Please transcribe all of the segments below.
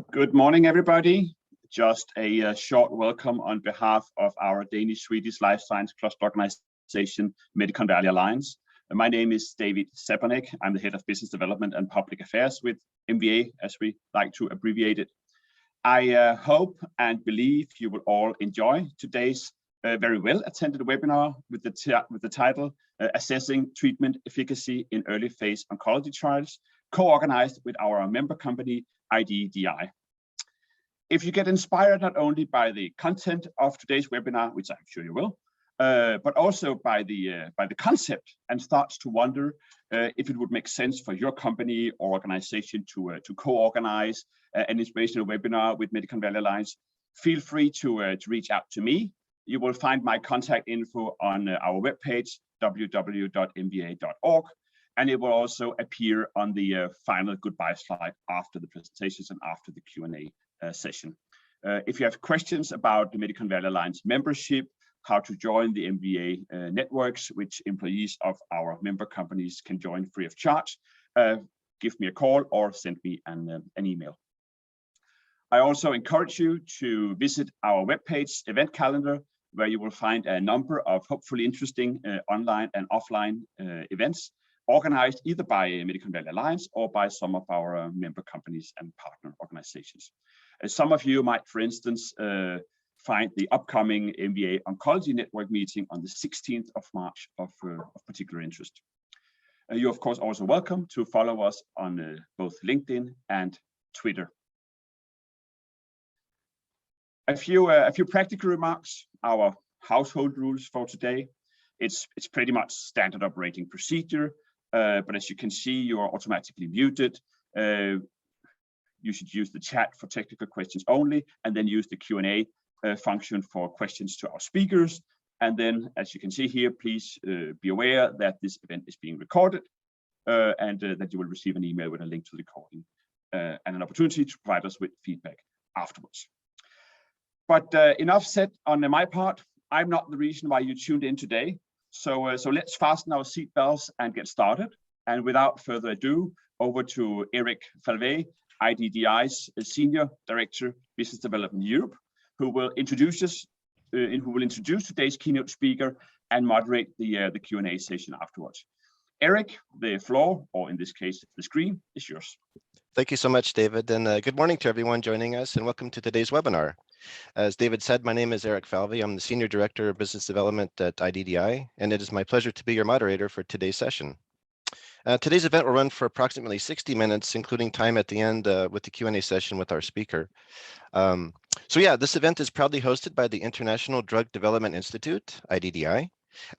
Good morning, everybody. Just a short welcome on behalf of our Danish-Swedish Life Science Cluster Organization, Medical Valley Alliance. My name is David Sepanek. I'm the Head of Business Development and Public Affairs with MVA, as we like to abbreviate it. I hope and believe you will all enjoy today's very well-attended webinar with the title, Assessing Treatment Efficacy in Early Phase Oncology Trials, co-organized with our member company, IDDI. If you get inspired not only by the content of today's webinar, which I'm sure you will, but also by the concept, and starts to wonder if it would make sense for your company or organization to co-organize an inspirational webinar with Medical Valley Alliance, feel free to reach out to me. You will find my contact info on our webpage, www.mva.org, and it will also appear on the final goodbye slide after the presentations and after the Q&A session. If you have questions about the Medical Valley Alliance membership, how to join the MVA networks, which employees of our member companies can join free of charge, give me a call or send me an email. I also encourage you to visit our webpage event calendar, where you will find a number of hopefully interesting online and offline events organized either by Medical Valley Alliance or by some of our member companies and partner organizations. Some of you might, for instance, find the upcoming MVA Oncology Network meeting on the 16th of March of particular interest. You're, of course, also welcome to follow us on both LinkedIn and Twitter. A few practical remarks, our household rules for today. It's pretty much standard operating procedure, but as you can see, you are automatically muted. You should use the chat for technical questions only, and then use the Q&A function for questions to our speakers. And then, as you can see here, please be aware that this event is being recorded and that you will receive an email with a link to the recording and an opportunity to provide us with feedback afterwards. But enough said on my part. I'm not the reason why you tuned in today. So let's fasten our seatbelts and get started. And without further ado, over to Eric Falvey, IDDI's Senior Director, Business Development Europe, who will introduce today's keynote speaker and moderate the Q&A session afterwards. Eric, the floor, or in this case, the screen, is yours. Thank you so much, David, and good morning to everyone joining us, and welcome to today's webinar. As David said, my name is Eric Falvey. I'm the Senior Director of Business Development at IDDI, and it is my pleasure to be your moderator for today's session. Today's event will run for approximately 60 minutes, including time at the end with the Q&A session with our speaker. So yeah, this event is proudly hosted by the International Drug Development Institute, IDDI.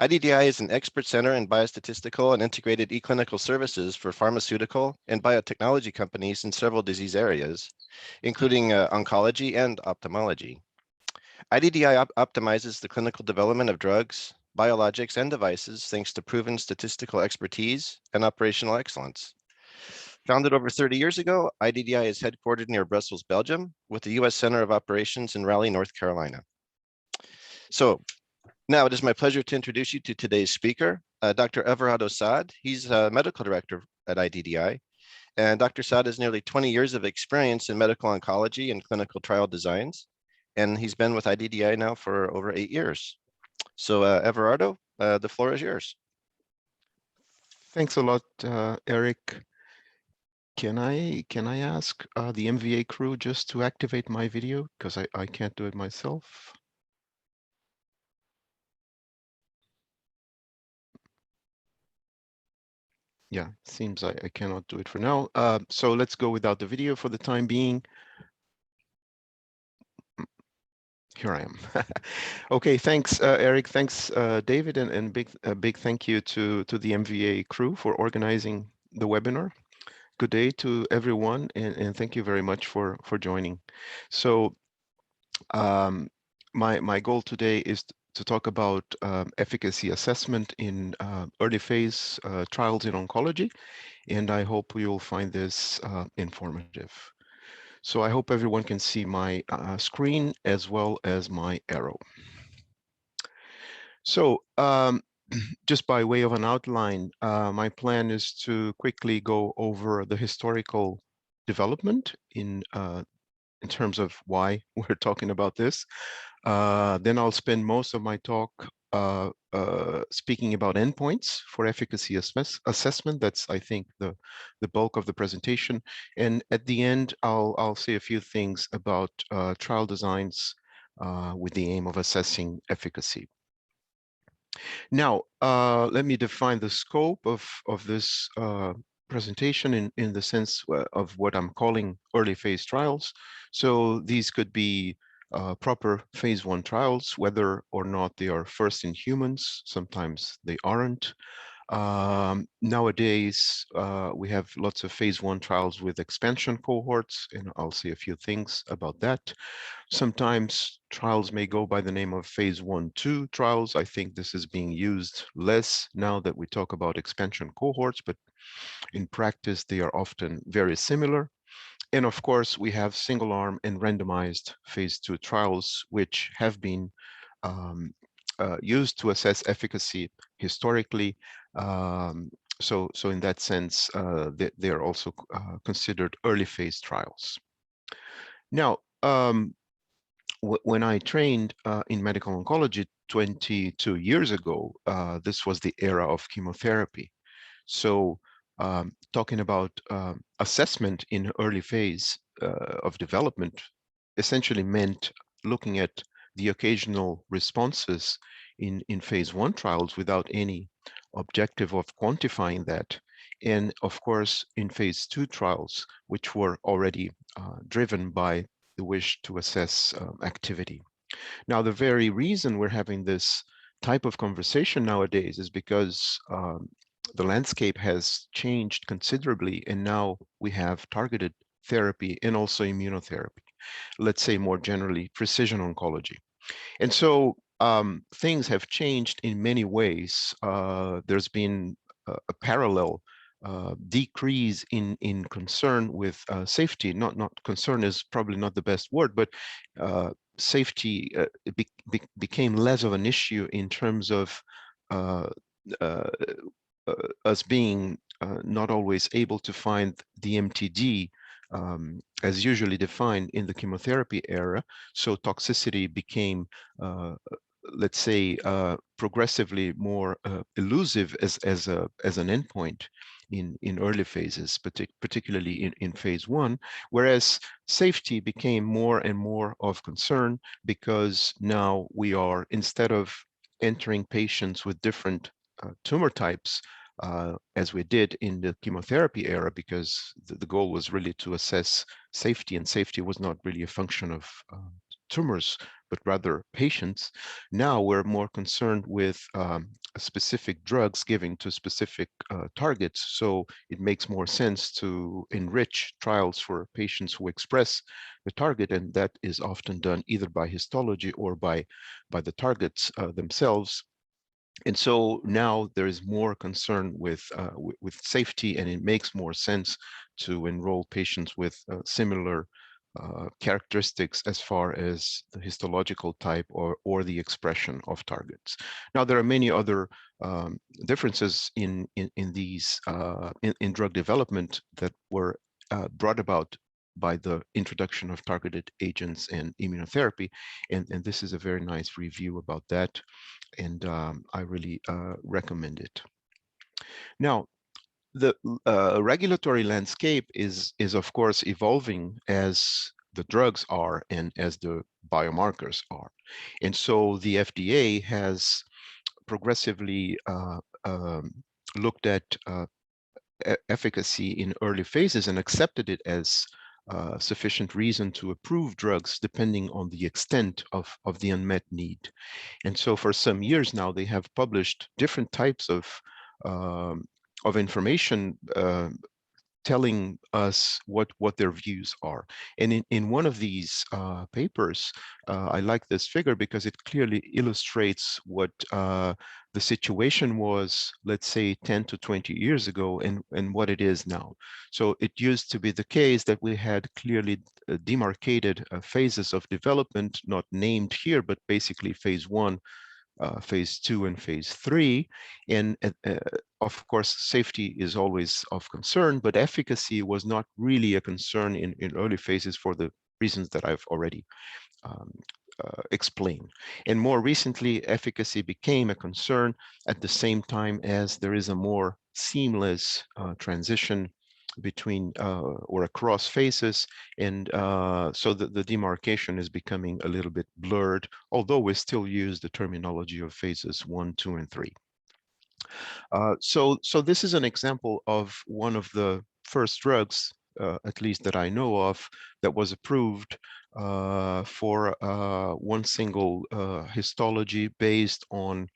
IDDI is an expert center in biostatistical and integrated e-clinical services for pharmaceutical and biotechnology companies in several disease areas, including oncology and ophthalmology. IDDI optimizes the clinical development of drugs, biologics, and devices thanks to proven statistical expertise and operational excellence. Founded over 30 years ago, IDDI is headquartered near Brussels, Belgium, with the U.S. Center of Operations in Raleigh, North Carolina. So now it is my pleasure to introduce you to today's speaker, Dr. Everardo Saad. He's a medical director at IDDI, and Dr. Saad has nearly 20 years of experience in medical oncology and clinical trial designs, and he's been with IDDI now for over 8 years. So Everardo, the floor is yours. Thanks a lot, Eric. Can I ask the MVA crew just to activate my video, because I can't do it myself? Yeah, seems I cannot do it for now. So let's go without the video for the time being. Here I am. Okay, thanks, Eric. Thanks, David, and a big thank you to the MVA crew for organizing the webinar. Good day to everyone, and thank you very much for joining. So my goal today is to talk about efficacy assessment in early phase trials in oncology, and I hope you'll find this informative. So I hope everyone can see my screen as well as my arrow. So just by way of an outline, my plan is to quickly go over the historical development in in terms of why we're talking about this. Then I'll spend most of my talk speaking about endpoints for efficacy assessment. That's, I think, the bulk of the presentation. And at the end, I'll say a few things about trial designs with the aim of assessing efficacy. Now, let me define the scope of this presentation in the sense of what I'm calling early phase trials. So these could be proper phase 1 trials, whether or not they are first in humans. Sometimes they aren't. Nowadays, we have lots of phase 1 trials with expansion cohorts, and I'll say a few things about that. Sometimes trials may go by the name of phase 1/2 trials. I think this is being used less now that we talk about expansion cohorts, but in practice, they are often very similar. And of course, we have single arm and randomized phase 2 trials, which have been used to assess efficacy historically. So in that sense, they are also considered early phase trials. Now, when I trained in medical oncology 22 years ago, this was the era of chemotherapy. So talking about assessment in early phase of development essentially meant looking at the occasional responses in phase 1 trials without any objective of quantifying that. And of course, in phase 2 trials, which were already driven by the wish to assess activity. Now, the very reason we're having this type of conversation nowadays is because the landscape has changed considerably, and now we have targeted therapy and also immunotherapy. Let's say more generally, precision oncology. And so things have changed in many ways. There's been a parallel decrease in concern with safety. Not concern is probably not the best word, but safety became less of an issue in terms of us being not always able to find the MTD as usually defined in the chemotherapy era. So toxicity became, let's say, progressively more elusive as an endpoint in early phases, particularly in phase 1, whereas safety became more and more of concern because now we are, instead of entering patients with different tumor types, as we did in the chemotherapy era, because the goal was really to assess safety, and safety was not really a function of tumors, but rather patients. Now we're more concerned with specific drugs given to specific targets. So it makes more sense to enrich trials for patients who express the target, and that is often done either by histology or by the targets themselves. And so now there is more concern with safety, and it makes more sense to enroll patients with similar characteristics as far as the histological type or the expression of targets. Now, there are many other differences in these in drug development that were brought about by the introduction of targeted agents and immunotherapy, and this is a very nice review about that, and I really recommend it. Now, the regulatory landscape is of course evolving as the drugs are and as the biomarkers are, and so the FDA has progressively looked at efficacy in early phases and accepted it as sufficient reason to approve drugs depending on the extent of the unmet need. And so for some years now, they have published different types of information telling us what their views are. And in one of these papers, I like this figure because it clearly illustrates what the situation was, let's say 10 to 20 years ago, and what it is now. So it used to be the case that we had clearly demarcated phases of development, not named here, but basically phase 1, phase 2, and phase 3. And of course, safety is always of concern, but efficacy was not really a concern in early phases for the reasons that I've already explained. And more recently, efficacy became a concern at the same time as there is a more seamless transition between or across phases, and so the demarcation is becoming a little bit blurred, although we still use the terminology of phases 1, 2, and 3. So this is an example of one of the first drugs, at least that I know of, that was approved for one single histology based on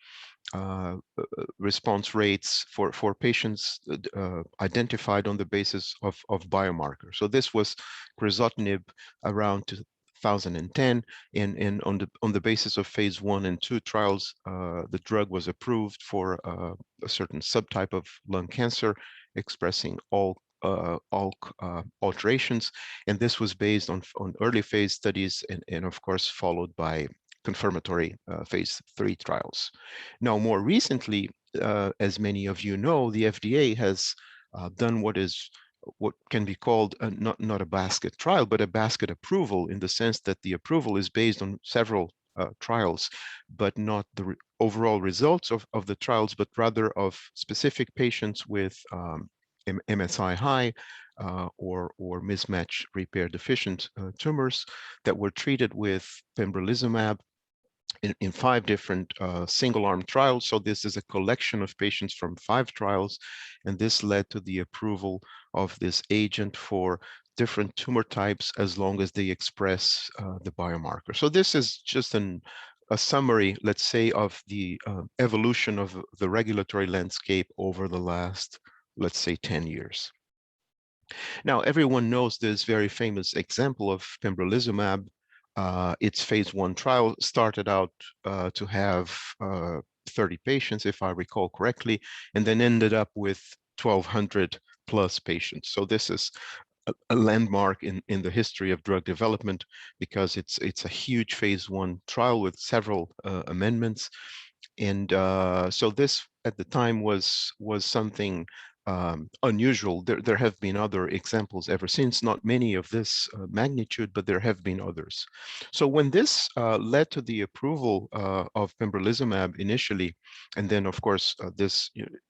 response rates for patients identified on the basis of biomarkers. So this was crizotinib around 2010, and on the basis of phase 1 and 2 trials, the drug was approved for a certain subtype of lung cancer expressing all alterations, and this was based on early phase studies and of course followed by confirmatory phase 3 trials. Now, more recently, as many of you know, the FDA has done what can be called not a basket trial, but a basket approval, in the sense that the approval is based on several trials, but not the overall results of the trials, but rather of specific patients with MSI high or mismatch repair deficient tumors that were treated with pembrolizumab in 5 different single-arm trials. So this is a collection of patients from 5 trials, and this led to the approval of this agent for different tumor types as long as they express the biomarker. So this is just a summary, let's say, of the evolution of the regulatory landscape over the last, let's say, 10 years. Now, everyone knows this very famous example of pembrolizumab. Its phase 1 trial started out to have 30 patients, if I recall correctly, and then ended up with 1,200 plus patients. So this is a landmark in the history of drug development, because it's a huge phase 1 trial with several amendments. And so this at the time was something unusual. There have been other examples ever since, not many of this magnitude, but there have been others. So when this led to the approval of pembrolizumab initially, and then of course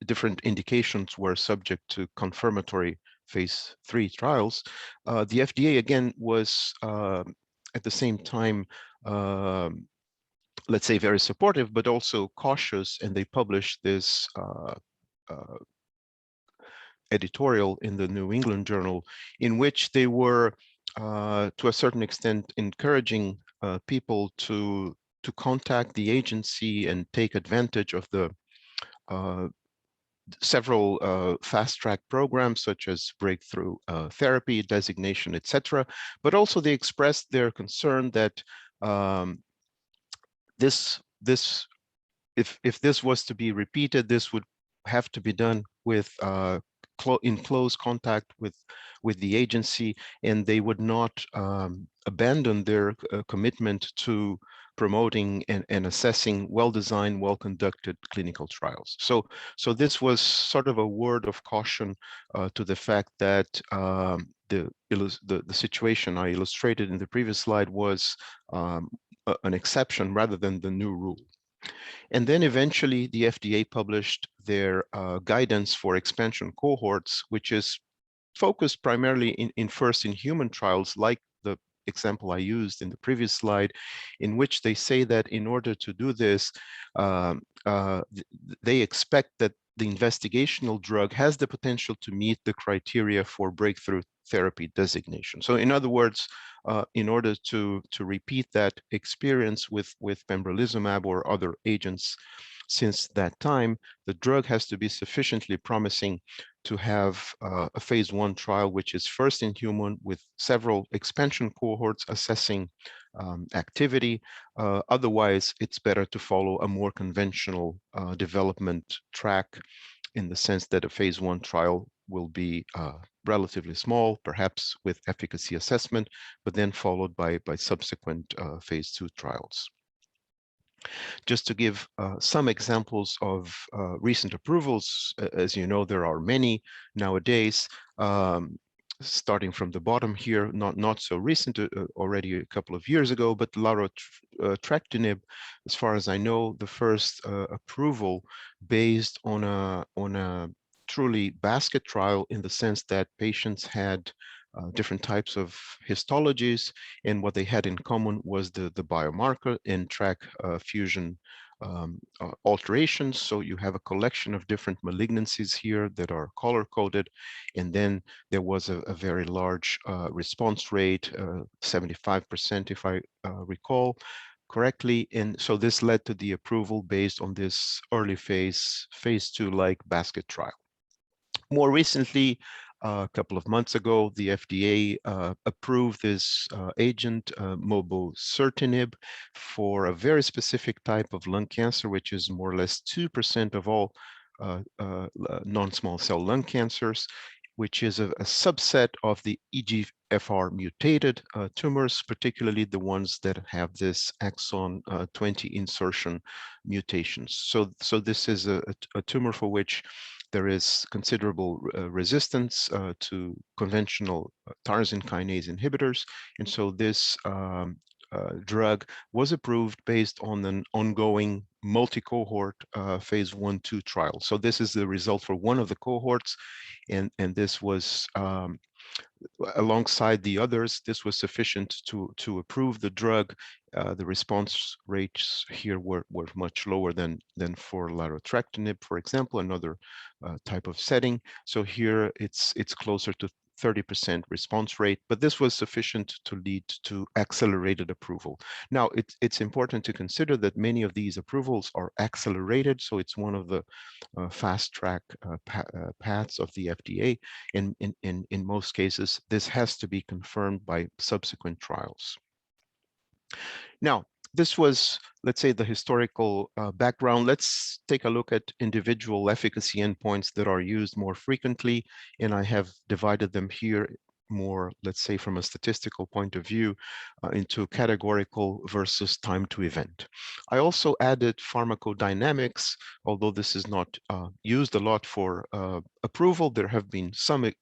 different indications were subject to confirmatory phase 3 trials, the FDA again was at the same time let's say very supportive, but also cautious, and they published this editorial in the New England Journal, in which they were, to a certain extent, encouraging people to contact the agency and take advantage of the several fast-track programs, such as breakthrough therapy designation, etc. But also they expressed their concern that if this was to be repeated, this would have to be done with in close contact with the agency, and they would not abandon their commitment to promoting and assessing well-designed, well-conducted clinical trials. So this was sort of a word of caution to the fact that the situation I illustrated in the previous slide was an exception rather than the new rule. And then eventually the FDA published their guidance for expansion cohorts, which is focused primarily in first-in-human trials, like the example I used in the previous slide, in which they say that in order to do this, they expect that the investigational drug has the potential to meet the criteria for breakthrough therapy designation. So in other words, in order to repeat that experience with pembrolizumab or other agents since that time, the drug has to be sufficiently promising to have a phase 1 trial, which is first in human, with several expansion cohorts assessing activity. Otherwise, it's better to follow a more conventional development track, in the sense that a phase 1 trial will be relatively small, perhaps with efficacy assessment, but then followed by subsequent phase 2 trials. Just to give some examples of recent approvals, as you know, there are many nowadays. starting from the bottom here, not so recent, already a couple of years ago, but larotrectinib, as far as I know, the first approval based on a truly basket trial, in the sense that patients had different types of histologies, and what they had in common was the biomarker and track fusion alterations. So you have a collection of different malignancies here that are color-coded, and then there was a very large response rate, 75% if I recall correctly. And so this led to the approval based on this early phase 2-like basket trial. More recently, a couple of months ago, the FDA approved this agent, mobocertinib, for a very specific type of lung cancer, which is more or less 2% of all non-small cell lung cancers, which is a subset of the EGFR mutated tumors, particularly the ones that have this exon 20 insertion mutations. So this is a tumor for which there is considerable resistance to conventional tyrosine kinase inhibitors. And so this drug was approved based on an ongoing multi-cohort phase 1/2 trial. So this is the result for one of the cohorts, and this was alongside the others, this was sufficient to approve the drug. The response rates here were much lower than for larotrectinib, for example, another type of setting. So here it's closer to 30% response rate, but this was sufficient to lead to accelerated approval. Now, it's important to consider that many of these approvals are accelerated, so it's one of the fast track paths of the FDA. In most cases, this has to be confirmed by subsequent trials. Now, this was, let's say, the historical background. Let's take a look at individual efficacy endpoints that are used more frequently, and I have divided them here more, let's say, from a statistical point of view, into categorical versus time to event. I also added pharmacodynamics, although this is not used a lot for approval. There have been some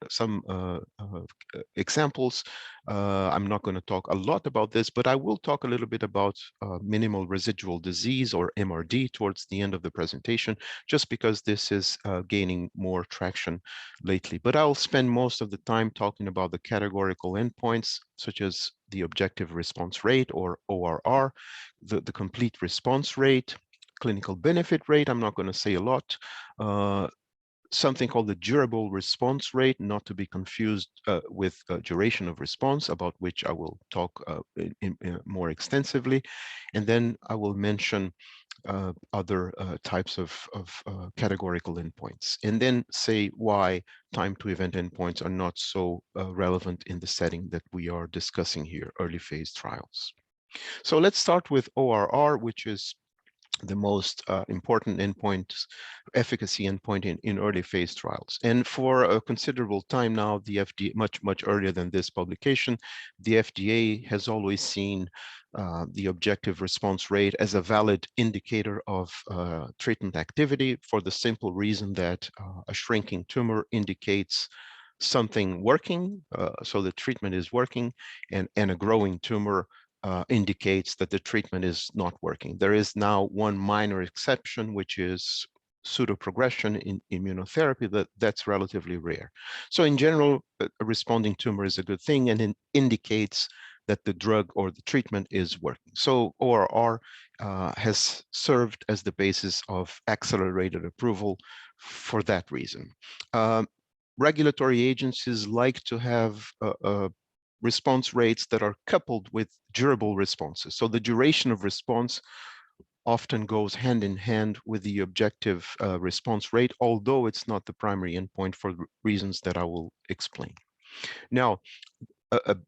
examples. I'm not going to talk a lot about this, but I will talk a little bit about minimal residual disease, or MRD, towards the end of the presentation, just because this is gaining more traction lately. But I'll spend most of the time talking about the categorical endpoints, such as the objective response rate, or ORR, the complete response rate, clinical benefit rate. I'm not going to say a lot. Something called the durable response rate, not to be confused with duration of response, about which I will talk more extensively. And then I will mention other types of categorical endpoints, and then say why time to event endpoints are not so relevant in the setting that we are discussing here, early phase trials. So let's start with ORR, which is the most important endpoint, efficacy endpoint in early phase trials. And for a considerable time now, the FDA, much earlier than this publication, the FDA has always seen the objective response rate as a valid indicator of treatment activity, for the simple reason that a shrinking tumor indicates something working, so the treatment is working, and a growing tumor indicates that the treatment is not working. There is now one minor exception, which is pseudoprogression in immunotherapy, that's relatively rare. So in general, a responding tumor is a good thing, and it indicates that the drug or the treatment is working. So ORR has served as the basis of accelerated approval for that reason. Regulatory agencies like to have response rates that are coupled with durable responses. So the duration of response often goes hand in hand with the objective response rate, although it's not the primary endpoint for reasons that I will explain. Now,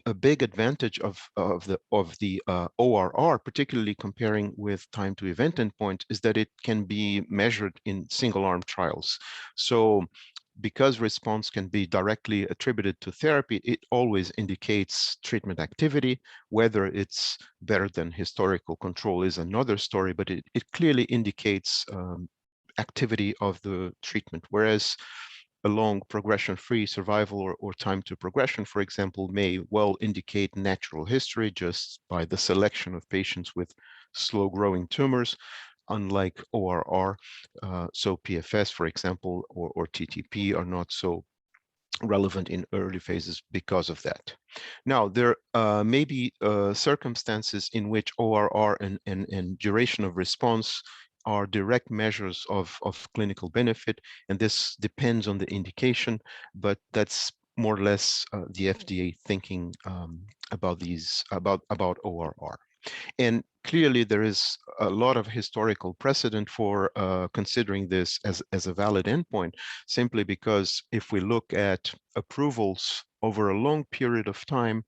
a big advantage of the ORR, particularly comparing with time to event endpoint, is that it can be measured in single arm trials. So because response can be directly attributed to therapy, it always indicates treatment activity. Whether it's better than historical control is another story, but it clearly indicates activity of the treatment. Whereas along progression-free survival or time to progression, for example, may well indicate natural history just by the selection of patients with slow-growing tumors, unlike ORR. So PFS, for example, or TTP are not so relevant in early phases because of that. Now, there may be circumstances in which ORR and duration of response are direct measures of clinical benefit, and this depends on the indication, but that's more or less the FDA thinking about ORR. And clearly, there is a lot of historical precedent for considering this as a valid endpoint, simply because if we look at approvals over a long period of time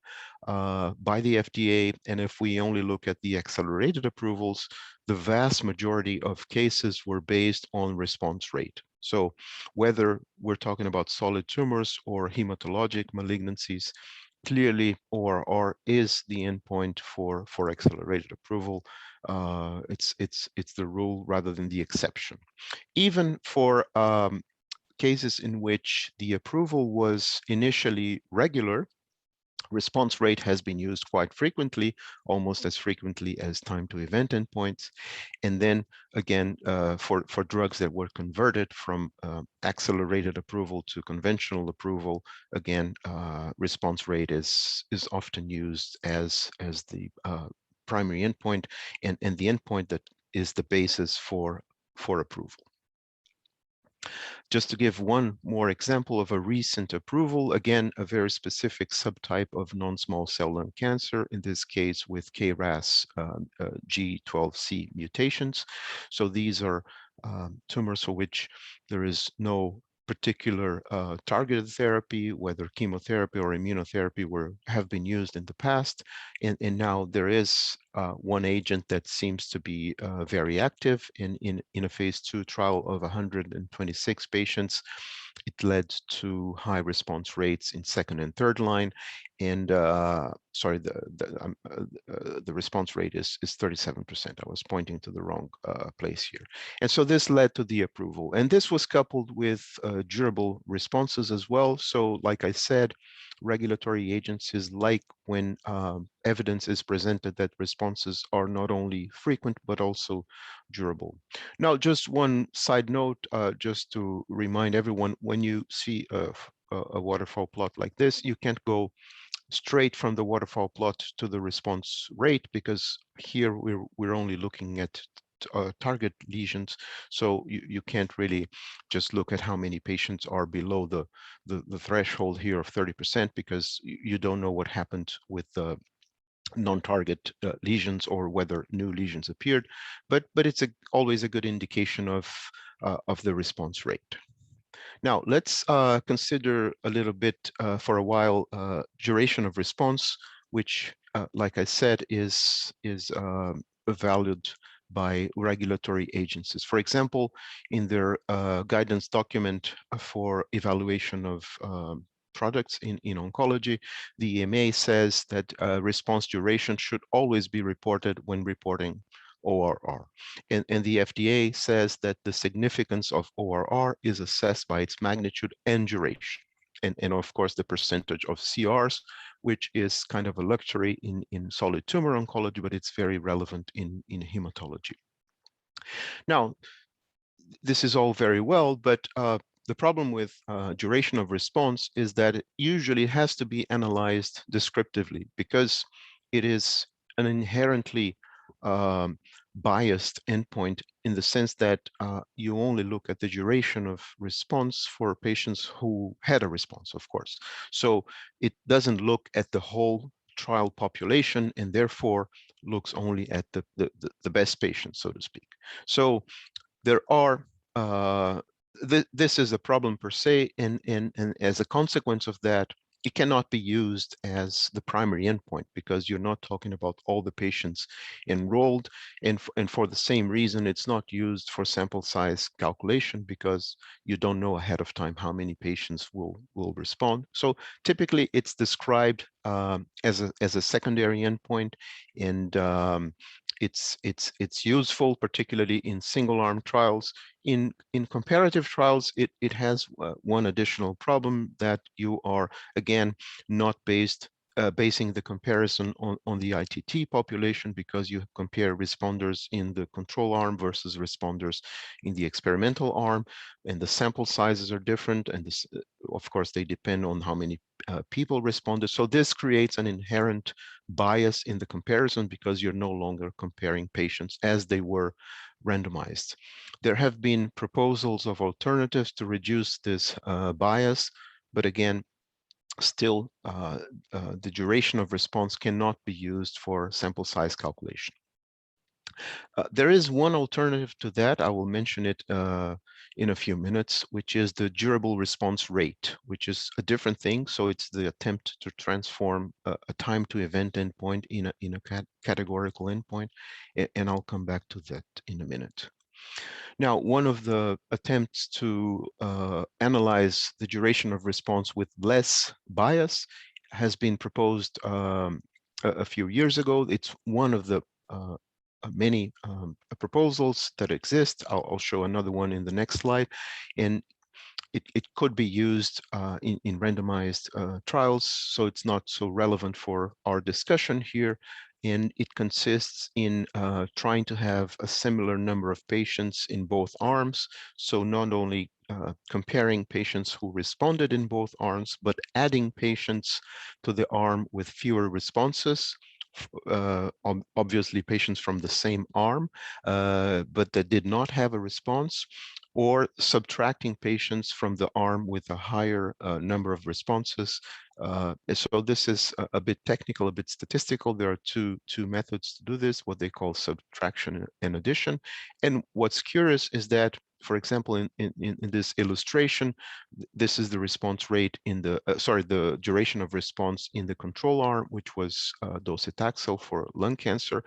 by the FDA, and if we only look at the accelerated approvals, the vast majority of cases were based on response rate. So whether we're talking about solid tumors or hematologic malignancies, clearly ORR is the endpoint for accelerated approval. It's the rule rather than the exception. Even for cases in which the approval was initially regular, response rate has been used quite frequently, almost as frequently as time to event endpoints. And then again, for drugs that were converted from accelerated approval to conventional approval, again, response rate is often used as the primary endpoint and the endpoint that is the basis for approval. Just to give one more example of a recent approval, again, a very specific subtype of non-small cell lung cancer, in this case with KRAS G12C mutations. So these are tumors for which there is no particular targeted therapy, whether chemotherapy or immunotherapy have been used in the past. And now there is one agent that seems to be very active in a phase 2 trial of 126 patients. It led to high response rates in second and third line. And sorry, the response rate is 37%. I was pointing to the wrong place here. And so this led to the approval. And this was coupled with durable responses as well. So like I said, regulatory agencies like when evidence is presented that responses are not only frequent, but also durable. Now, just one side note, just to remind everyone, when you see a waterfall plot like this, you can't go straight from the waterfall plot to the response rate, because here we're only looking at target lesions. So you can't really just look at how many patients are below the threshold here of 30%, because you don't know what happened with the non-target lesions or whether new lesions appeared, but it's always a good indication of the response rate. Now, let's consider a little bit for a while duration of response, which, like I said, is valued by regulatory agencies. For example, in their guidance document for evaluation of products in oncology, the EMA says that response duration should always be reported when reporting ORR. And the FDA says that the significance of ORR is assessed by its magnitude and duration. And of course, the percentage of CRs, which is kind of a luxury in solid tumor oncology, but it's very relevant in hematology. Now, this is all very well, but the problem with duration of response is that it usually has to be analyzed descriptively, because it is an inherently biased endpoint, in the sense that you only look at the duration of response for patients who had a response, of course. So it doesn't look at the whole trial population, and therefore looks only at the best patients, so to speak. So there are this is a problem per se, and as a consequence of that, it cannot be used as the primary endpoint, because you're not talking about all the patients enrolled, and for the same reason, it's not used for sample size calculation, because you don't know ahead of time how many patients will respond. So typically, it's described as a secondary endpoint, and it's useful, particularly in single-arm trials. In comparative trials, it has one additional problem, that you are again not basing the comparison on the ITT population, because you compare responders in the control arm versus responders in the experimental arm, and the sample sizes are different, and this, of course, they depend on how many people responded. So this creates an inherent bias in the comparison, because you're no longer comparing patients as they were randomized. There have been proposals of alternatives to reduce this bias, but again, still the duration of response cannot be used for sample size calculation. There is one alternative to that. I will mention it in a few minutes, which is the durable response rate, which is a different thing. So it's the attempt to transform a time to event endpoint in a categorical endpoint, and I'll come back to that in a minute. Now, one of the attempts to analyze the duration of response with less bias has been proposed a few years ago. It's one of the many proposals that exist. I'll show another one in the next slide. And it could be used in randomized trials, so it's not so relevant for our discussion here. And it consists in trying to have a similar number of patients in both arms. So not only comparing patients who responded in both arms, but adding patients to the arm with fewer responses. Obviously patients from the same arm, but that did not have a response, or subtracting patients from the arm with a higher number of responses. So this is a bit technical, a bit statistical. There are two methods to do this, what they call subtraction and addition. And what's curious is that, for example, in this illustration, this is the response rate in the, the duration of response in the control arm, which was docetaxel for lung cancer.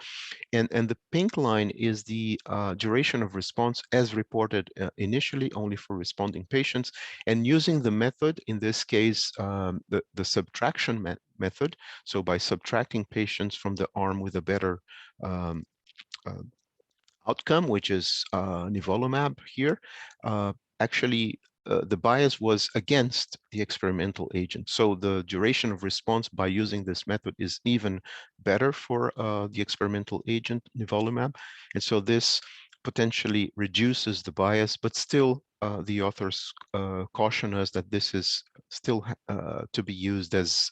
And the pink line is the duration of response as reported initially only for responding patients. And using the method, in this case, the subtraction method, so by subtracting patients from the arm with a better outcome, which is nivolumab here, actually the bias was against the experimental agent. So the duration of response by using this method is even better for the experimental agent nivolumab. And so this potentially reduces the bias, but still the authors caution us that this is still to be used as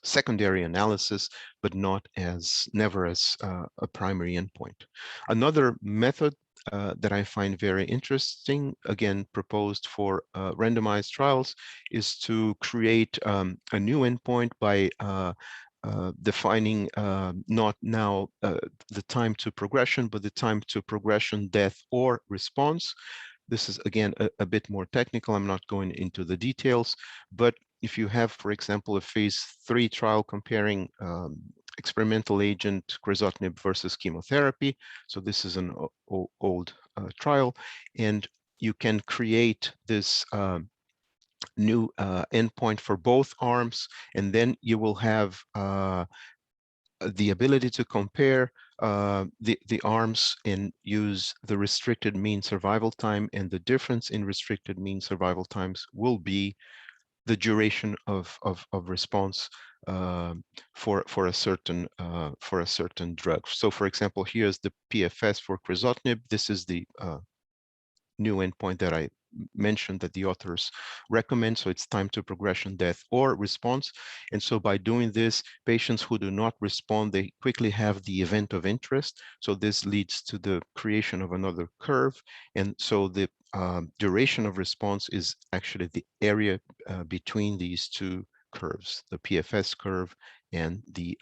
secondary analysis, but never as a primary endpoint. Another method that I find very interesting, again proposed for randomized trials, is to create a new endpoint by defining not now the time to progression, but the time to progression, death, or response. This is, again, a bit more technical. I'm not going into the details, but if you have, for example, a phase 3 trial comparing experimental agent crizotinib versus chemotherapy, so this is an old trial, and you can create this new endpoint for both arms, and then you will have the ability to compare the arms and use the restricted mean survival time, and the difference in restricted mean survival times will be the duration of response for a certain drug. So, for example, here's the PFS for crizotinib. This is the new endpoint that I mentioned that the authors recommend. So it's time to progression, death, or response. And so by doing this, patients who do not respond, they quickly have the event of interest. So this leads to the creation of another curve. And so the duration of response is actually the area between these two curves, the PFS curve and the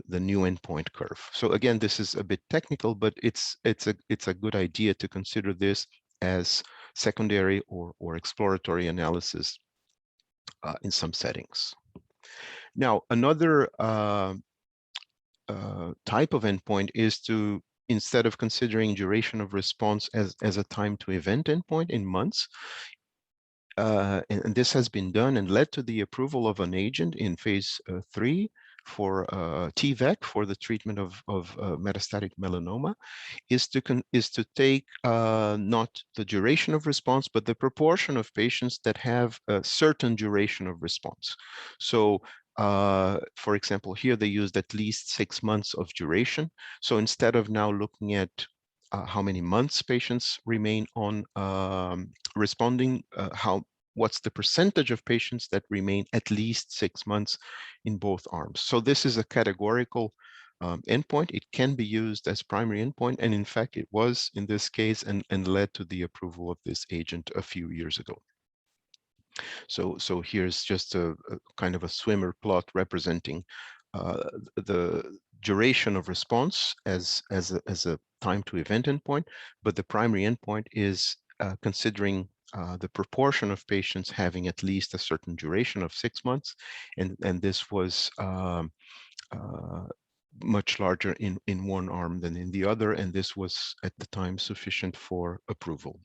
new endpoint curve. So again, this is a bit technical, but it's a good idea to consider this as secondary or exploratory analysis in some settings. Now, another type of endpoint is to, instead of considering duration of response as a time to event endpoint in months, and this has been done and led to the approval of an agent in phase 3 TVEC for the treatment of metastatic melanoma is to take not the duration of response, but the proportion of patients that have a certain duration of response. So for example, here they used at least 6 months of duration. So instead of now looking at how many months patients remain on responding, what's the percentage of patients that remain at least 6 months in both arms. So this is a categorical endpoint. It can be used as primary endpoint, and in fact it was in this case, and led to the approval of this agent a few years ago. So here's just a kind of a swimmer plot representing the duration of response as a time to event endpoint, but the primary endpoint is considering the proportion of patients having at least a certain duration of 6 months, and this was much larger in one arm than in the other, and this was at the time sufficient for approval.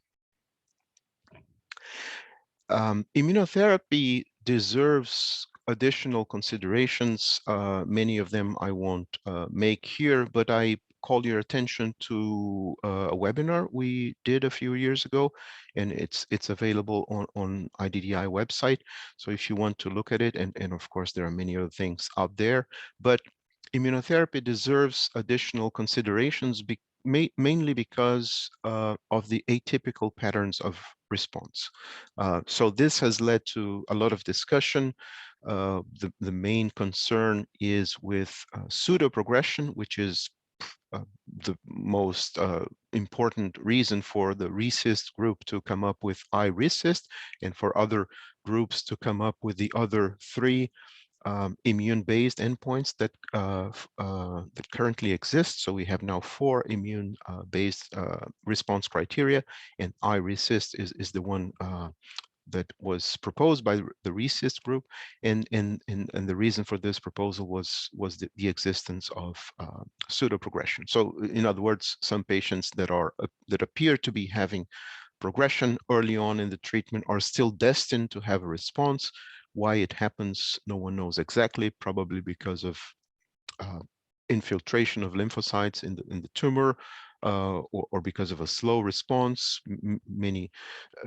Immunotherapy deserves additional considerations. Many of them I won't make here, but I call your attention to a webinar we did a few years ago, and it's available on IDDI website. So if you want to look at it, and of course there are many other things out there, but immunotherapy deserves additional considerations mainly because of the atypical patterns of response. So this has led to a lot of discussion. The main concern is with pseudoprogression, which is the most important reason for the RECIST group to come up with iRECIST, and for other groups to come up with the other 3 immune-based endpoints that currently exist. So we have now 4 immune-based response criteria, and iRECIST is the one that was proposed by the RECIST group, and the reason for this proposal was the existence of pseudoprogression. So in other words, some patients that appear to be having progression early on in the treatment are still destined to have a response. Why it happens, no one knows exactly, probably because of infiltration of lymphocytes in the tumor, or because of a slow response. Many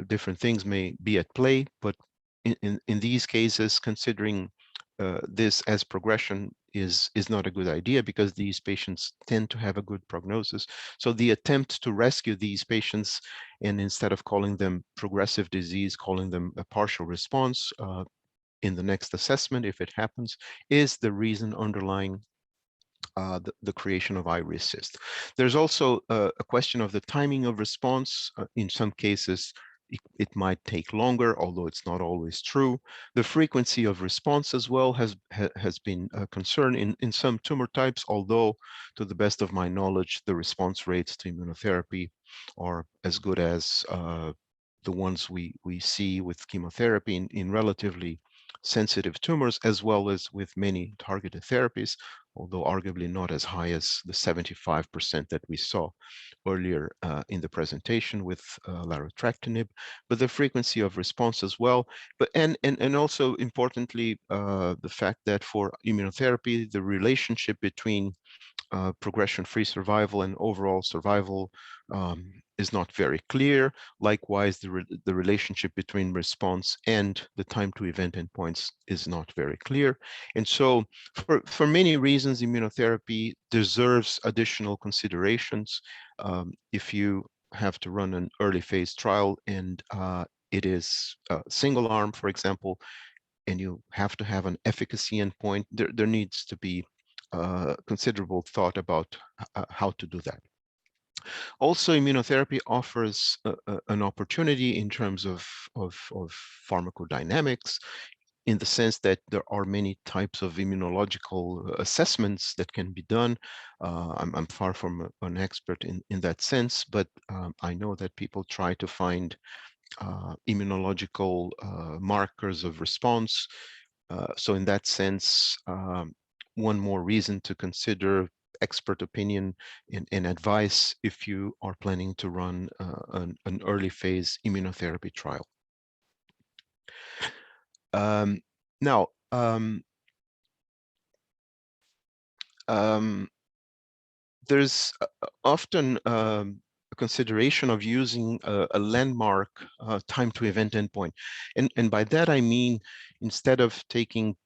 different things may be at play, but in these cases, considering this as progression is not a good idea, because these patients tend to have a good prognosis. So the attempt to rescue these patients, and instead of calling them progressive disease, calling them a partial response in the next assessment, if it happens, is the reason underlying the creation of iRECIST. There's also a question of the timing of response. In some cases, it might take longer, although it's not always true. The frequency of response as well has been a concern in some tumor types, although to the best of my knowledge, the response rates to immunotherapy are as good as the ones we see with chemotherapy in relatively sensitive tumors, as well as with many targeted therapies, although arguably not as high as the 75% that we saw earlier in the presentation with larotrectinib, but the frequency of response as well. But and also importantly, the fact that for immunotherapy, the relationship between progression-free survival and overall survival is not very clear. Likewise, the relationship between response and the time to event endpoints is not very clear. And so for many reasons, immunotherapy deserves additional considerations. If you have to run an early phase trial and it is a single arm, for example, and you have to have an efficacy endpoint, there needs to be considerable thought about how to do that. Also, immunotherapy offers an opportunity in terms of pharmacodynamics, in the sense that there are many types of immunological assessments that can be done. I'm far from an expert in that sense, but I know that people try to find immunological markers of response. So in that sense, one more reason to consider expert opinion and advice if you are planning to run an early phase immunotherapy trial. Now, there's often a consideration of using a landmark time to event endpoint. And by that, I mean, instead of taking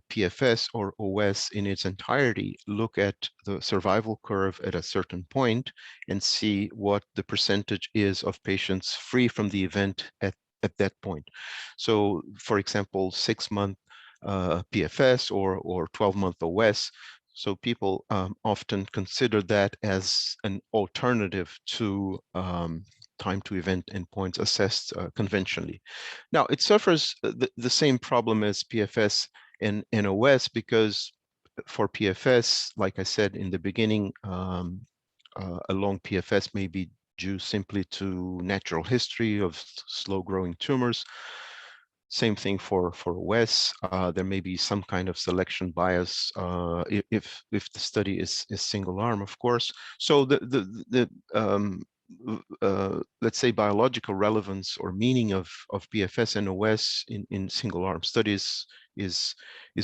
PFS or OS in its entirety, look at the survival curve at a certain point and see what the percentage is of patients free from the event at that point. So, for example, 6-month PFS or 12-month OS. So people often consider that as an alternative to time to event endpoints assessed conventionally. Now, it suffers the same problem as PFS and OS, because for PFS, like I said in the beginning, a long PFS may be due simply to natural history of slow growing tumors. Same thing for OS. There may be some kind of selection bias if the study is single arm, of course. So the let's say biological relevance or meaning of PFS and OS in single arm studies is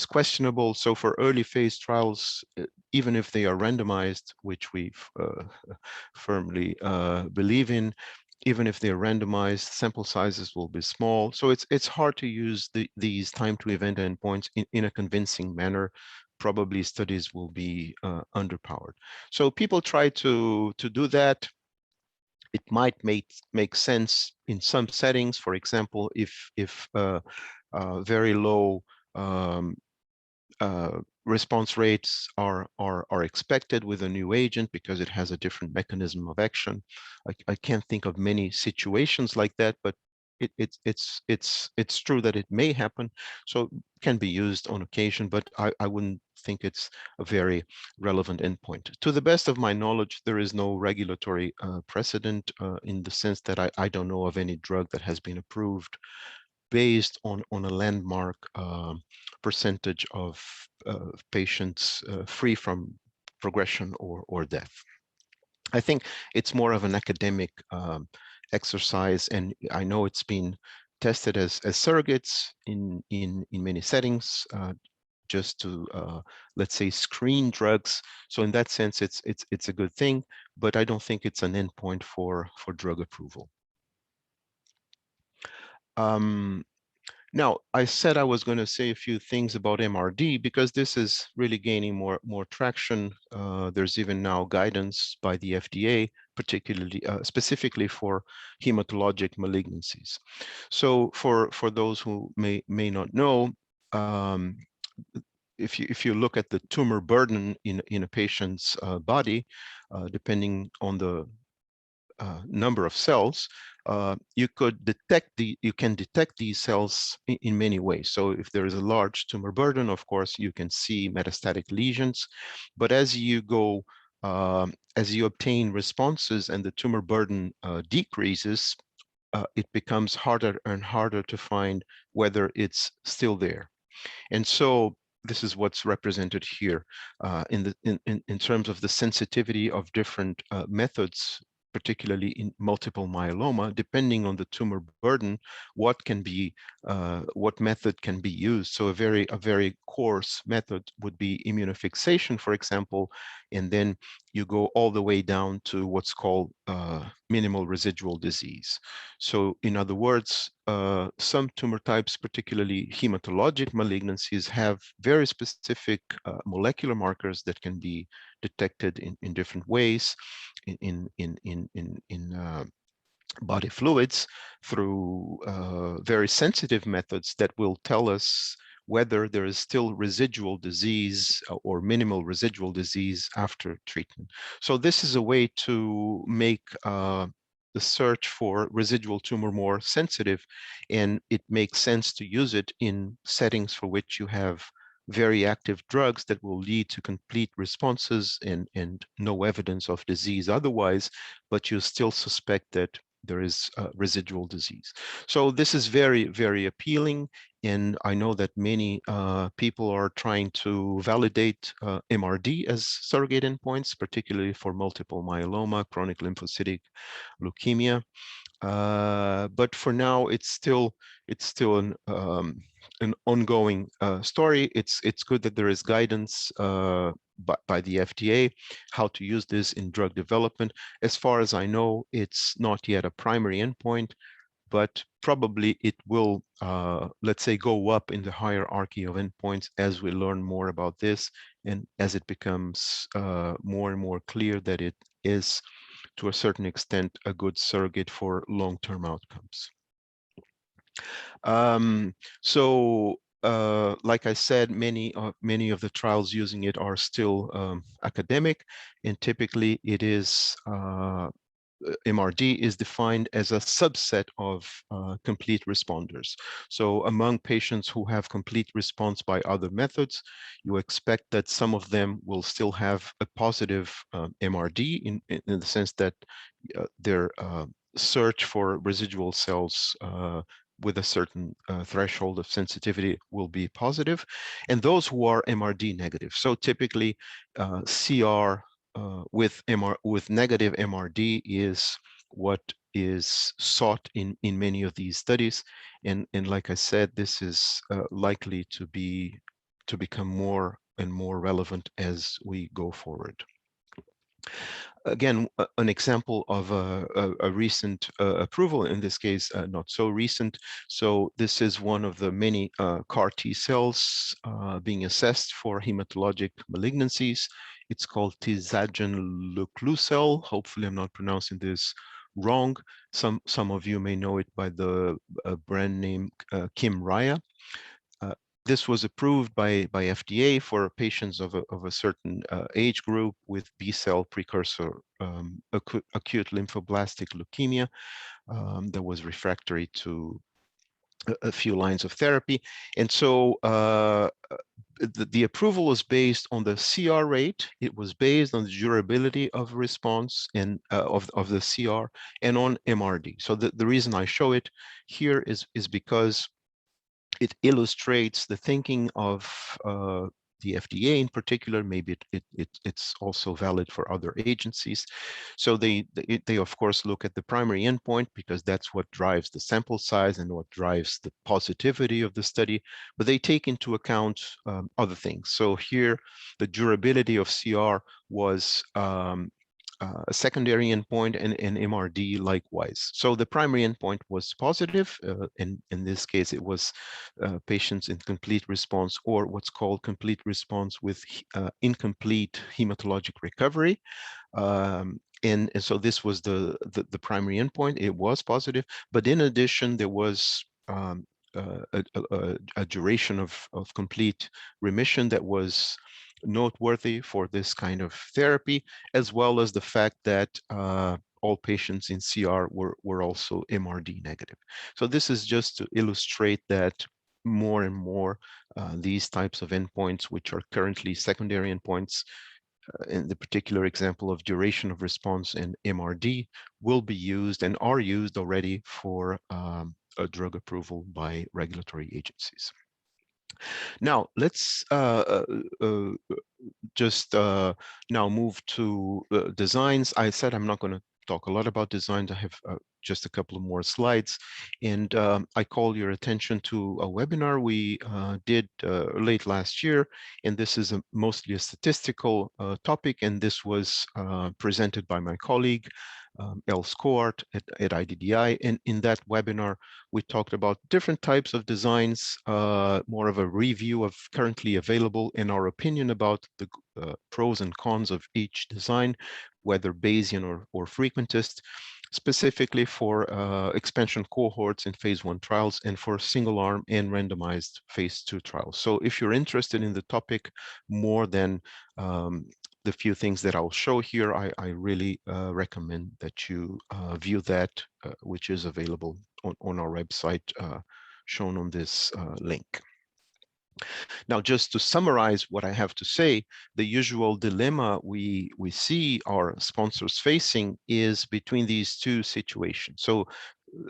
questionable. So for early phase trials, even if they are randomized, which we firmly believe in, even if they're randomized, sample sizes will be small. So it's hard to use these time to event endpoints in a convincing manner. Probably studies will be underpowered. So people try to do that. It might make sense in some settings. For example, if very low response rates are expected with a new agent because it has a different mechanism of action. I can't think of many situations like that, but it's true that it may happen. So it can be used on occasion, but I wouldn't think it's a very relevant endpoint. To the best of my knowledge, there is no regulatory precedent in the sense that I don't know of any drug that has been approved based on a landmark percentage of patients free from progression or death. I think it's more of an academic exercise, and I know it's been tested as surrogates in many settings, just to let's say screen drugs. So in that sense, it's a good thing, but I don't think it's an endpoint for drug approval. Now, I said I was going to say a few things about MRD because this is really gaining more traction. There's even now guidance by the FDA, particularly specifically for hematologic malignancies. So for those who may not know, if you look at the tumor burden in a patient's body, depending on the number of cells, you can detect these cells in many ways. So if there is a large tumor burden, of course, you can see metastatic lesions. But as you go, as you obtain responses and the tumor burden decreases, it becomes harder and harder to find whether it's still there. And so this is what's represented here in terms of the sensitivity of different methods, particularly in multiple myeloma. Depending on the tumor burden, what method can be used. So a very coarse method would be immunofixation, for example, and then you go all the way down to what's called minimal residual disease. So in other words, some tumor types, particularly hematologic malignancies, have very specific molecular markers that can be detected in different ways in body fluids through very sensitive methods that will tell us whether there is still residual disease or minimal residual disease after treatment. So this is a way to make the search for residual tumor more sensitive, and it makes sense to use it in settings for which you have very active drugs that will lead to complete responses and no evidence of disease otherwise, but you still suspect that there is residual disease. So this is very appealing, and I know that many people are trying to validate MRD as surrogate endpoints, particularly for multiple myeloma, chronic lymphocytic leukemia. But for now, it's still an ongoing story. It's good that there is guidance by the FDA how to use this in drug development. As far as I know, it's not yet a primary endpoint, but probably it will, let's say, go up in the hierarchy of endpoints as we learn more about this and as it becomes more and more clear that it is, to a certain extent, a good surrogate for long-term outcomes. Like I said, many of the trials using it are still academic, and typically it is MRD is defined as a subset of complete responders. So among patients who have complete response by other methods, you expect that some of them will still have a positive MRD in the sense that their search for residual cells with a certain threshold of sensitivity will be positive, and those who are MRD negative. So typically CR with negative MRD is what is sought in many of these studies, and like I said, this is likely to become more and more relevant as we go forward. Again, an example of a recent approval, in this case, not so recent. So this is one of the many CAR T cells being assessed for hematologic malignancies. It's called tisagenlecleucel. Hopefully I'm not pronouncing this wrong. Some of you may know it by the brand name Kymriah. This was approved by FDA for patients of a certain age group with B-cell precursor acute lymphoblastic leukemia that was refractory to a few lines of therapy. And so the approval was based on the CR rate. It was based on the durability of response and of the CR and on MRD. So the reason I show it here is because it illustrates the thinking of the FDA in particular. Maybe it's also valid for other agencies. So they of course look at the primary endpoint because that's what drives the sample size and what drives the positivity of the study, but they take into account other things. So here the durability of CR was a secondary endpoint, and MRD likewise. So the primary endpoint was positive. In this case, it was patients in complete response, or what's called complete response with incomplete hematologic recovery. And so this was the primary endpoint. It was positive, but in addition, there was a duration of complete remission that was noteworthy for this kind of therapy, as well as the fact that all patients in CR were also MRD negative. So this is just to illustrate that more and more these types of endpoints, which are currently secondary endpoints, in the particular example of duration of response and MRD, will be used and are used already for a drug approval by regulatory agencies. Now, let's just now move to designs. I said I'm not going to talk a lot about designs. I have just a couple of more slides, and I call your attention to a webinar we did late last year, and this is mostly a statistical topic, and this was presented by my colleague Els cohort at IDDI. And in that webinar, we talked about different types of designs, more of a review of currently available and our opinion about the pros and cons of each design, whether Bayesian or frequentist, specifically for expansion cohorts in phase 1 trials and for single arm and randomized phase 2 trials. So if you're interested in the topic more than the few things that I'll show here, I really recommend that you view that, which is available on our website, shown on this link. Now, just to summarize what I have to say, the usual dilemma we see our sponsors facing is between these two situations. So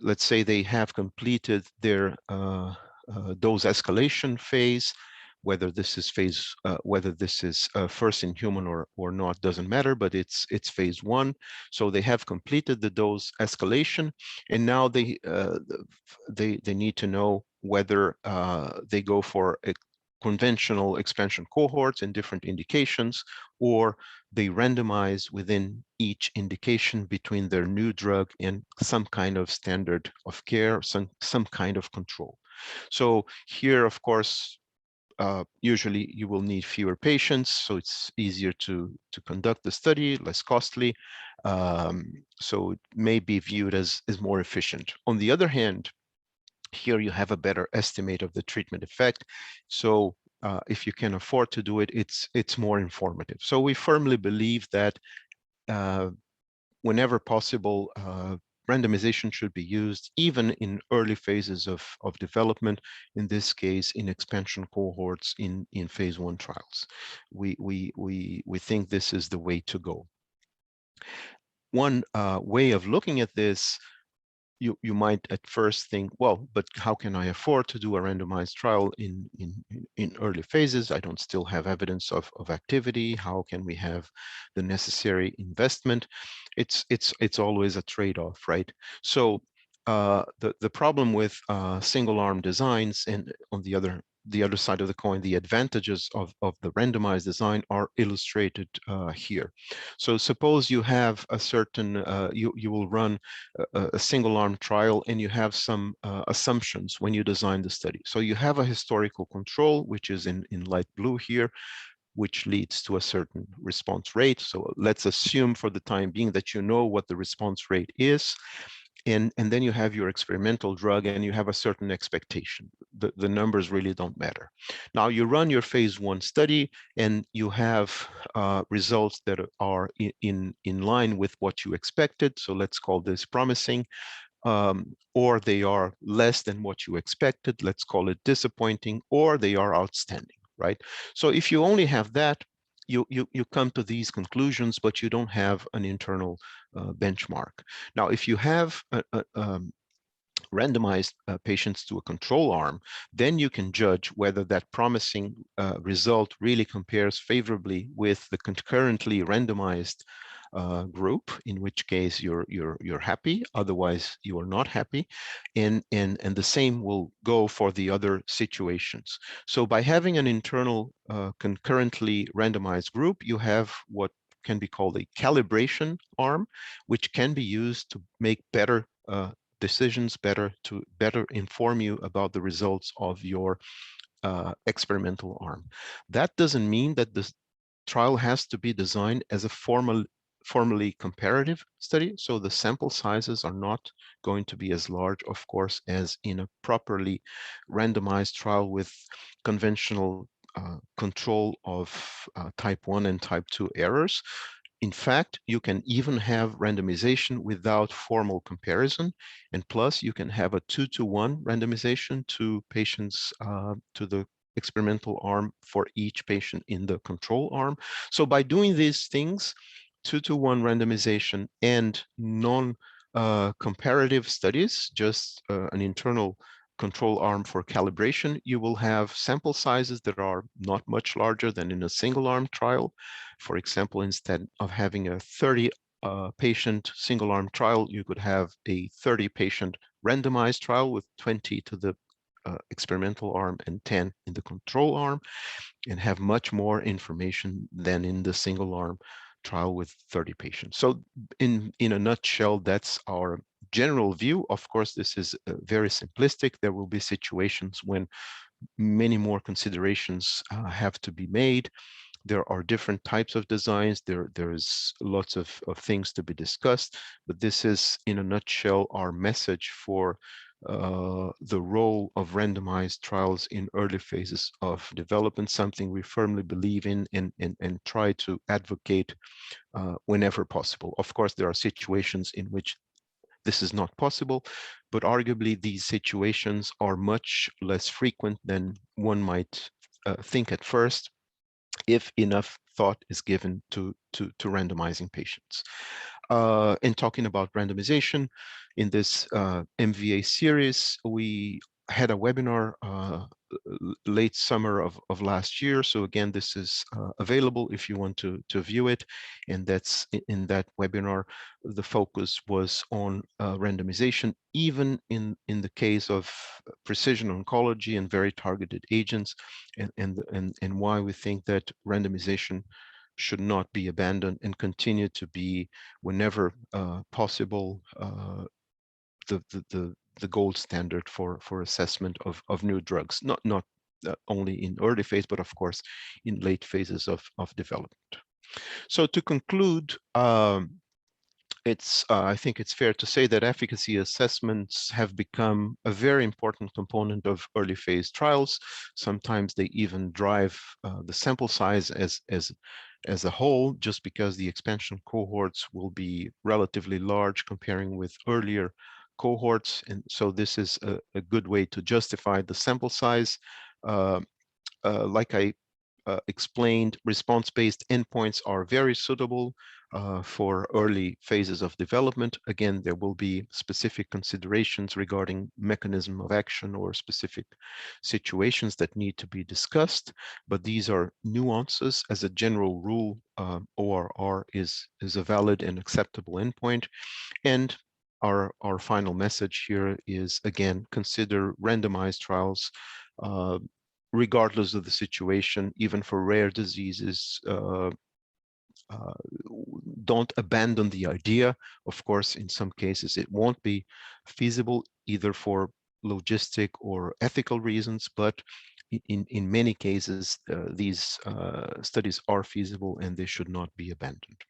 let's say they have completed their dose escalation phase. Whether this is first in human or not doesn't matter, but it's phase 1. So they have completed the dose escalation, and now they need to know whether they go for a conventional expansion cohorts in different indications, or they randomize within each indication between their new drug and some kind of standard of care, some kind of control. So here, of course, usually you will need fewer patients, so it's easier to conduct the study, less costly. So it may be viewed as more efficient. On the other hand, here you have a better estimate of the treatment effect. So if you can afford to do it, it's more informative. So we firmly believe that whenever possible, randomization should be used even in early phases of development, in this case in expansion cohorts in phase 1 trials. We think this is the way to go. One way of looking at this, you might at first think, well, but how can I afford to do a randomized trial in early phases? I don't still have evidence of activity. How can we have the necessary investment? It's always a trade-off, right? So the problem with single arm designs, and on the other side of the coin, the advantages of the randomized design are illustrated here. So suppose you have a certain, you will run a single arm trial, and you have some assumptions when you design the study. So you have a historical control, which is in light blue here, which leads to a certain response rate. So let's assume for the time being that you know what the response rate is. And then you have your experimental drug, and you have a certain expectation. The numbers really don't matter. Now you run your phase 1 study, and you have results that are in line with what you expected. So let's call this promising. Or they are less than what you expected. Let's call it disappointing, or they are outstanding, right? So if you only have that, you come to these conclusions, but you don't have an internal benchmark. Now, if you have randomized patients to a control arm, then you can judge whether that promising result really compares favorably with the concurrently randomized group, in which case you're happy, otherwise you are not happy, and the same will go for the other situations. So by having an internal concurrently randomized group, you have what can be called a calibration arm, which can be used to make better decisions, to better inform you about the results of your experimental arm. That doesn't mean that the trial has to be designed as a formally comparative study. So the sample sizes are not going to be as large, of course, as in a properly randomized trial with conventional control of type 1 and type 2 errors. In fact, you can even have randomization without formal comparison. And plus, you can have a 2-to-1 randomization to patients to the experimental arm for each patient in the control arm. So by doing these things, 2-to-1 randomization and non-comparative studies, just an internal control arm for calibration, you will have sample sizes that are not much larger than in a single arm trial. For example, instead of having a 30 patient single arm trial, you could have a 30 patient randomized trial with 20 to the experimental arm and 10 in the control arm, and have much more information than in the single arm trial with 30 patients. So in a nutshell, that's our general view. Of course, this is very simplistic. There will be situations when many more considerations have to be made. There are different types of designs. There's lots of things to be discussed, but this is, in a nutshell, our message for the role of randomized trials in early phases of development, something we firmly believe in and try to advocate whenever possible. Of course, there are situations in which this is not possible, but arguably these situations are much less frequent than one might think at first, if enough thought is given to randomizing patients. In talking about randomization, in this MVA series, we had a webinar late summer of last year. So again, this is available if you want to view it. And that's in that webinar, the focus was on randomization, even in the case of precision oncology and very targeted agents, and why we think that randomization should not be abandoned and continue to be, whenever possible, the gold standard for assessment of new drugs, not only in early phase, but of course in late phases of development. So to conclude, I think it's fair to say that efficacy assessments have become a very important component of early phase trials. Sometimes they even drive the sample size as a whole, just because the expansion cohorts will be relatively large comparing with earlier cohorts. And so this is a good way to justify the sample size. Like I explained, response-based endpoints are very suitable for early phases of development. Again, there will be specific considerations regarding mechanism of action or specific situations that need to be discussed, but these are nuances. As a general rule, ORR is a valid and acceptable endpoint. And our final message here is, again, consider randomized trials regardless of the situation, even for rare diseases. Don't abandon the idea. Of course, in some cases, it won't be feasible either for logistic or ethical reasons, but in many cases, these studies are feasible and they should not be abandoned.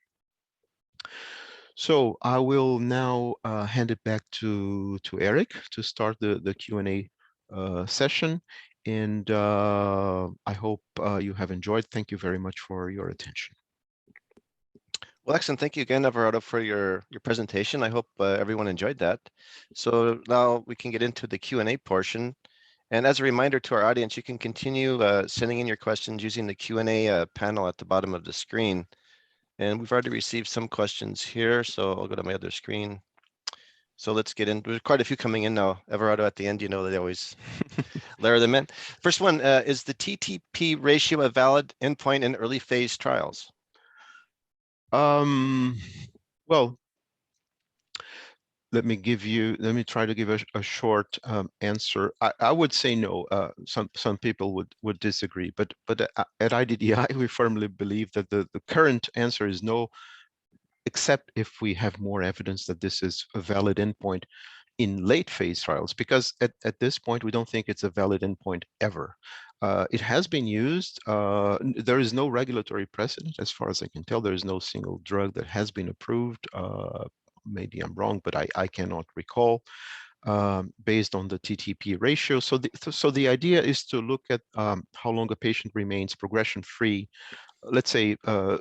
So I will now hand it back to Eric to start the Q&A session. And I hope you have enjoyed. Thank you very much for your attention. Well, excellent. Thank you again, Everardo, for your presentation. I hope everyone enjoyed that. So now we can get into the Q&A portion. And as a reminder to our audience, you can continue sending in your questions using the Q&A panel at the bottom of the screen. And we've already received some questions here, so I'll go to my other screen. So let's get in. There's quite a few coming in now. Everardo, at the end, you know, they always layer them in. First one, is the TTP ratio a valid endpoint in early phase trials? Well, let me try to give a short answer. I would say no. Some people would disagree, but at IDDI we firmly believe that the current answer is no, except if we have more evidence that this is a valid endpoint in late phase trials, because at this point we don't think it's a valid endpoint ever. It has been used. There is no regulatory precedent, as far as I can tell. There is no single drug that has been approved. Maybe I'm wrong, but I cannot recall, based on the TTP ratio. So the idea is to look at how long a patient remains progression-free, let's say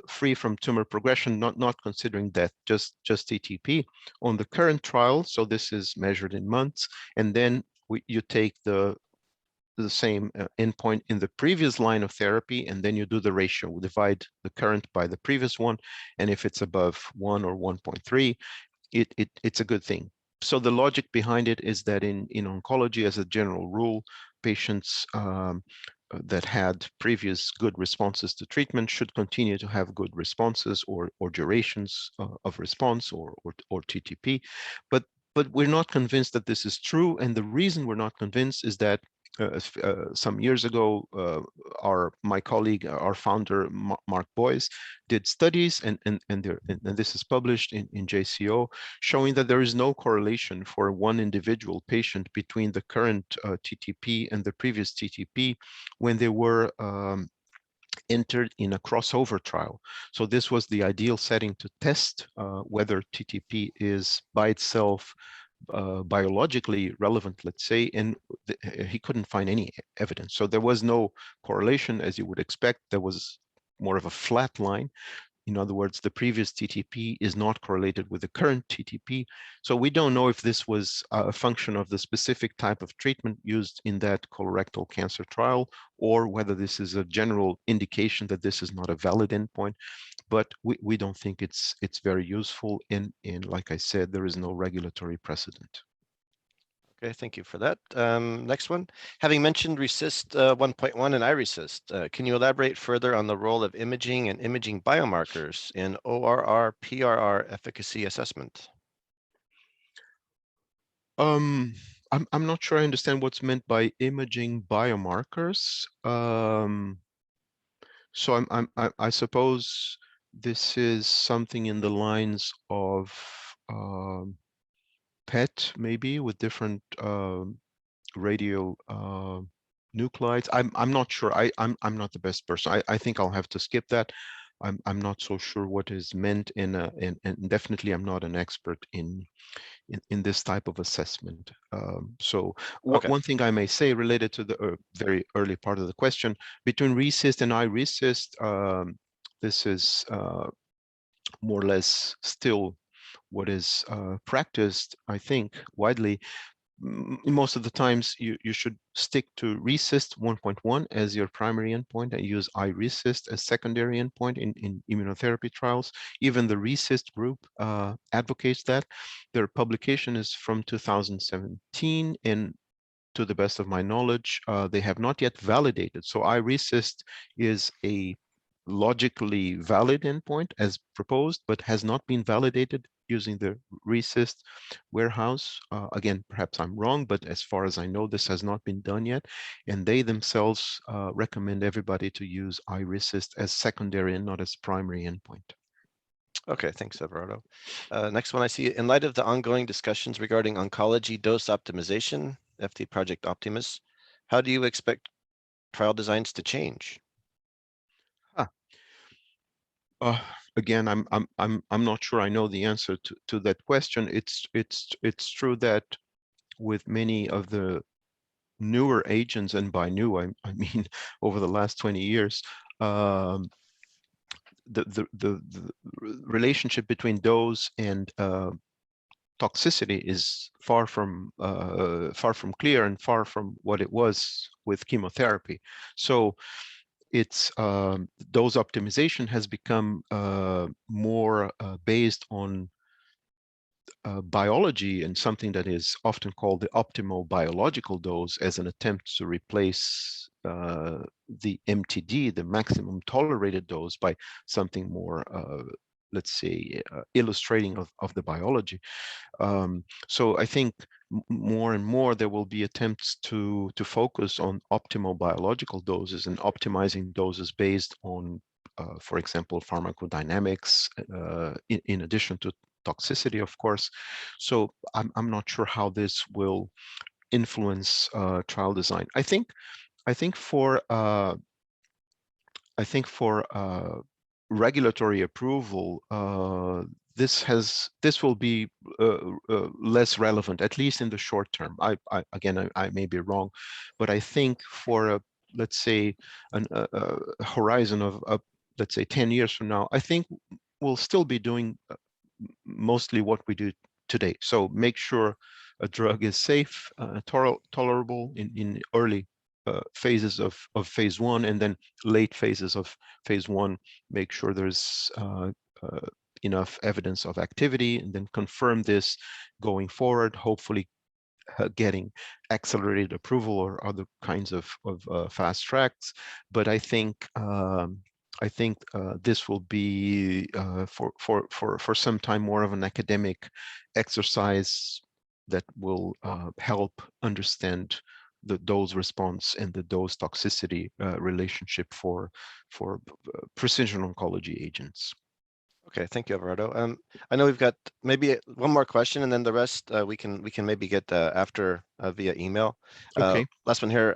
free from tumor progression, not considering death, just TTP on the current trial. So this is measured in months, and then you take the same endpoint in the previous line of therapy, and then you do the ratio. We divide the current by the previous one, and if it's above 1 or 1.3, it's a good thing. So the logic behind it is that in oncology, as a general rule, patients that had previous good responses to treatment should continue to have good responses or durations of response or TTP. But we're not convinced that this is true. And the reason we're not convinced is that some years ago, my colleague, our founder, Mark Boyce, did studies, and this is published in JCO, showing that there is no correlation for one individual patient between the current TTP and the previous TTP when they were entered in a crossover trial. So this was the ideal setting to test whether TTP is by itself biologically relevant, let's say, and he couldn't find any evidence. So there was no correlation, as you would expect. There was more of a flat line. In other words, the previous TTP is not correlated with the current TTP. So we don't know if this was a function of the specific type of treatment used in that colorectal cancer trial, or whether this is a general indication that this is not a valid endpoint. But we don't think it's very useful. And like I said, there is no regulatory precedent. Okay, thank you for that. Next one. Having mentioned RECIST 1.1 and iRECIST, can you elaborate further on the role of imaging and imaging biomarkers in ORR/PRR efficacy assessment? I'm not sure I understand what's meant by imaging biomarkers. So I suppose this is something in the lines of PET, maybe with different radio nuclides. I'm not sure. I'm not the best person. I think I'll have to skip that. I'm not so sure what is meant and definitely I'm not an expert in this type of assessment. So Okay. one thing I may say related to the very early part of the question, between RECIST and iRECIST, this is more or less still what is practiced, I think, widely. Most of the times you should stick to RECIST 1.1 as your primary endpoint and use iRECIST as secondary endpoint in immunotherapy trials. Even the RECIST group advocates that. Their publication is from 2017, and to the best of my knowledge, they have not yet validated. So iRECIST is a logically valid endpoint as proposed, but has not been validated using the RECIST warehouse. Again, perhaps I'm wrong, but as far as I know, this has not been done yet. And they themselves recommend everybody to use iRECIST as secondary and not as primary endpoint. Okay, thanks, Everardo. Next one I see, in light of the ongoing discussions regarding oncology dose optimization, FT Project Optimus, how do you expect trial designs to change? Again, I'm not sure I know the answer to that question. It's true that with many of the newer agents, and by new I mean over the last 20 years, the relationship between dose and toxicity is far from clear and far from what it was with chemotherapy. So it's dose optimization has become more based on biology and something that is often called the optimal biological dose as an attempt to replace the MTD, the maximum tolerated dose, by something more, let's say, illustrating of the biology. So I think more and more there will be attempts to focus on optimal biological doses and optimizing doses based on, for example, pharmacodynamics, in addition to toxicity, of course. So I'm not sure how this will influence trial design. I think for regulatory approval, this will be less relevant, at least in the short term. Again, I may be wrong, but I think for a, let's say, a horizon of let's say 10 years from now, I think we'll still be doing mostly what we do today. So make sure a drug is safe, tolerable in early phases of phase 1, and then late phases of phase 1, make sure there's enough evidence of activity, and then confirm this going forward, hopefully getting accelerated approval or other kinds of fast tracks. But I think this will be for some time more of an academic exercise that will help understand the dose response and the dose toxicity relationship for precision oncology agents. Okay, thank you, Everardo. I know we've got maybe one more question, and then the rest we can maybe get after via email. Okay. Last one here.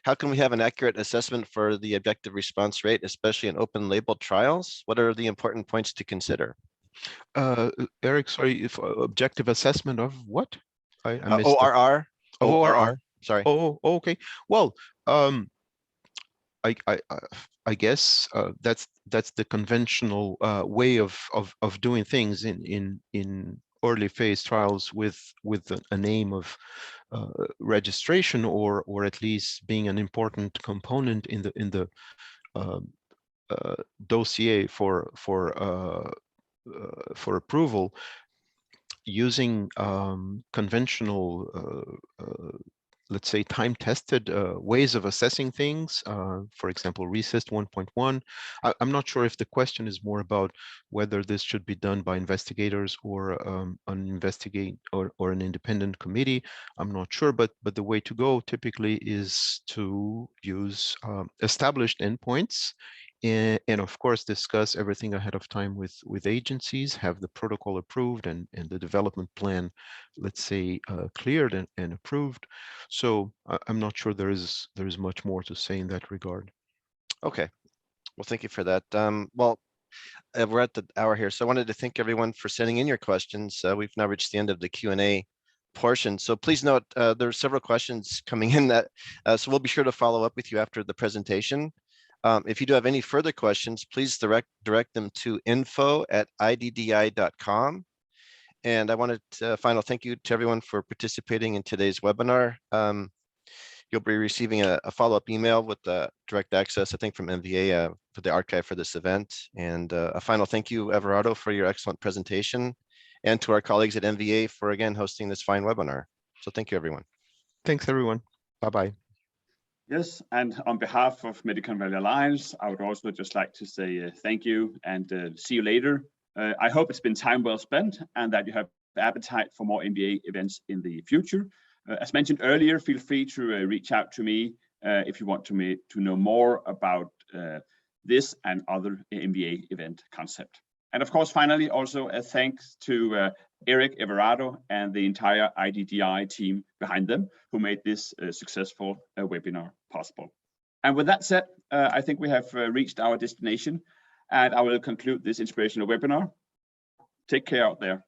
How can we have an accurate assessment for the objective response rate, especially in open label trials? What are the important points to consider? Eric, sorry, if objective assessment of what? I missed ORR. Oh, ORR. Sorry. Oh, okay. Well, I guess that's the conventional way of doing things in early phase trials with an aim of registration or at least being an important component in the dossier for approval. using conventional, let's say, time-tested ways of assessing things, for example, RECIST 1.1. I'm not sure if the question is more about whether this should be done by investigators or or an independent committee. I'm not sure, but the way to go typically is to use established endpoints, and of course discuss everything ahead of time with agencies, have the protocol approved and the development plan, let's say, cleared and approved. So I'm not sure there is much more to say in that regard. Okay, well, thank you for that. Well, we're at the hour here, so I wanted to thank everyone for sending in your questions. We've now reached the end of the Q&A portion. So please note, there are several questions coming in that, so we'll be sure to follow up with you after the presentation. If you do have any further questions, please direct them to info@iddi.com. And I wanted to final thank you to everyone for participating in today's webinar. You'll be receiving a follow-up email with direct access, I think, from MVA for the archive for this event. And a final thank you, Everardo, for your excellent presentation, and to our colleagues at MVA for, again, hosting this fine webinar. So thank you, everyone. Thanks, everyone. Bye-bye. Yes, and on behalf of Medical Valley Alliance, I would also just like to say thank you and see you later. I hope it's been time well spent and that you have appetite for more MVA events in the future. As mentioned earlier, feel free to reach out to me if you want to know more about this and other MVA event concept. And of course, finally, also a thanks to Eric Everardo and the entire IDDI team behind them who made this successful webinar possible. And with that said, I think we have reached our destination, and I will conclude this inspirational webinar. Take care out there.